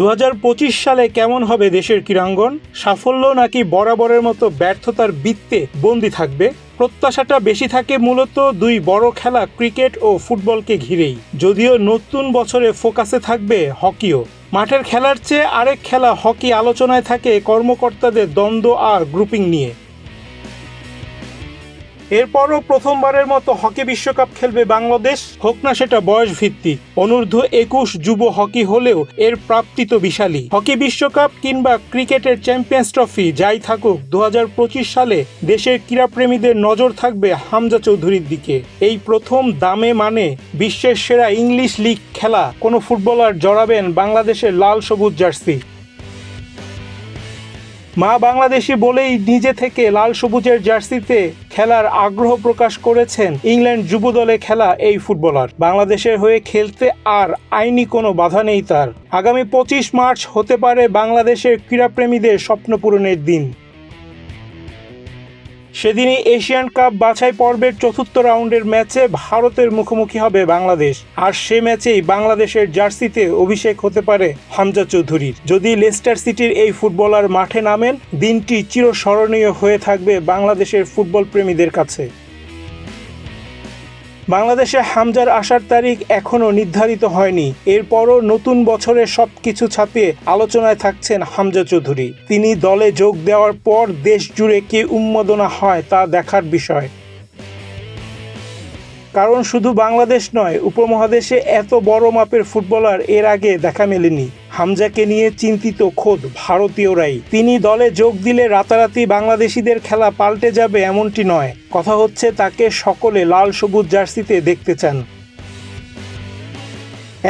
2025 সালে কেমন হবে দেশের ক্রীড়াঙ্গন? সাফল্য নাকি বরাবরের মতো ব্যর্থতার বৃত্তে বন্দী থাকবে? প্রত্যাশাটা বেশি থাকে মূলত দুই বড় খেলা ক্রিকেট ও ফুটবলকে ঘিরেই, যদিও নতুন বছরে ফোকাসে থাকবে হকিও। মাঠের খেলার চেয়ে আরেক খেলা হকি আলোচনায় থাকে কর্মকর্তাদের দ্বন্দ্ব আর গ্রুপিং নিয়ে। এরপরও প্রথমবারের মতো হকি বিশ্বকাপ খেলবে বাংলাদেশ, হোক না সেটা বয়স ভিত্তিক। অনূর্ধ্ব-21 যুব হকি হলেও এর প্রাপ্তি তো বিশালই। হকি বিশ্বকাপ কিংবা ক্রিকেটের চ্যাম্পিয়ন্স ট্রফি যাই থাকুক, 2025 সালে দেশের ক্রীড়াপ্রেমীদের নজর থাকবে হামজা চৌধুরীর দিকে। এই প্রথম দামে মানে বিশ্বের সেরা ইংলিশ লিগ খেলা কোনো ফুটবলার জড়াবেন বাংলাদেশের লাল সবুজ জার্সি। মা বাংলাদেশি বলেই নিজে থেকে লাল সবুজের জার্সিতে খেলার আগ্রহ প্রকাশ করেছেন ইংল্যান্ড যুব দলে খেলা এই ফুটবলার। বাংলাদেশের হয়ে খেলতে আর আইনি কোনো বাধা নেই তার। আগামী 25 মার্চ হতে পারে বাংলাদেশের ক্রীড়াপ্রেমীদের স্বপ্ন পূরণের দিন। সেদিনই এশিয়ান কাপ বাছাই পর্বের চতুর্থ রাউন্ডের ম্যাচে ভারতের মুখোমুখি হবে বাংলাদেশ, আর সে ম্যাচেই বাংলাদেশের জার্সিতে অভিষেক হতে পারে হামজা চৌধুরীর। যদি লেস্টার সিটির এই ফুটবলার মাঠে নামেন, দিনটি চিরস্মরণীয় হয়ে থাকবে বাংলাদেশের ফুটবল প্রেমীদের কাছে। বাংলাদেশে হামজার আসার তারিখ এখনও নির্ধারিত হয়নি। এরপরও নতুন বছরে সবকিছু ছাপিয়ে আলোচনায় থাকছেন হামজা চৌধুরী। তিনি দলে যোগ দেওয়ার পর দেশ জুড়ে কি উন্মাদনা হয় তা দেখার বিষয়। কারণ শুধু বাংলাদেশ নয়, উপমহাদেশে এত বড় মাপের ফুটবলার এর আগে দেখা মেলেনি। হামজাকে নিয়ে চিন্তিত খোদ ভারতীয়রাই। তিনি দলে যোগ দিলে রাতারাতি বাংলাদেশিদের খেলা পাল্টে যাবে এমনটি নয়। কথা হচ্ছে তাকে সকলে লাল সবুজ জার্সিতে দেখতে চান।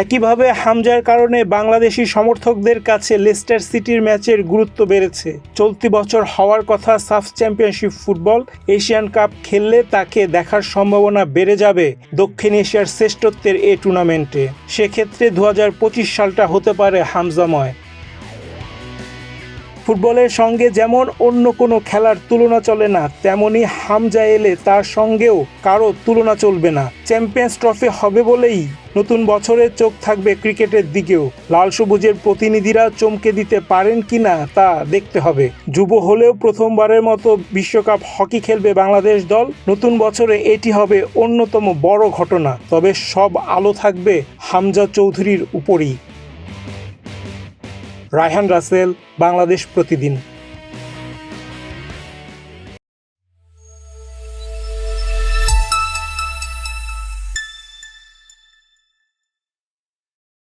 একইভাবে হামজার কারণে বাংলাদেশি সমর্থকদের কাছে লেস্টার সিটির ম্যাচের গুরুত্ব বেড়েছে। চলতি বছর হওয়ার কথা সাফ চ্যাম্পিয়নশিপ ফুটবল এশিয়ান কাপ খেললে তাকে দেখার সম্ভাবনা বেড়ে যাবে দক্ষিণ এশিয়ার শ্রেষ্ঠত্বের এ টুর্নামেন্টে। সেক্ষেত্রে 2025 সালটা হতে পারে হামজাময়। ফুটবলের সঙ্গে যেমন অন্য কোনো খেলার তুলনা চলে না, তেমনি হামজা এলে তার সঙ্গেও কারো তুলনা চলবে না। চ্যাম্পিয়ন্স ট্রফি হবে বলেই নতুন বছরে চোখ থাকবে ক্রিকেটের দিকেও। লাল সবুজের প্রতিনিধিরা চমকে দিতে পারেন কিনা তা দেখতে হবে। যুব হলেও প্রথমবারের মতো বিশ্বকাপ হকি খেলবে বাংলাদেশ দল। নতুন বছরে এটি হবে অন্যতম বড় ঘটনা। তবে সব আলো থাকবে হামজা চৌধুরীর উপরই। রায়হান রাসেল, বাংলাদেশ প্রতিদিন।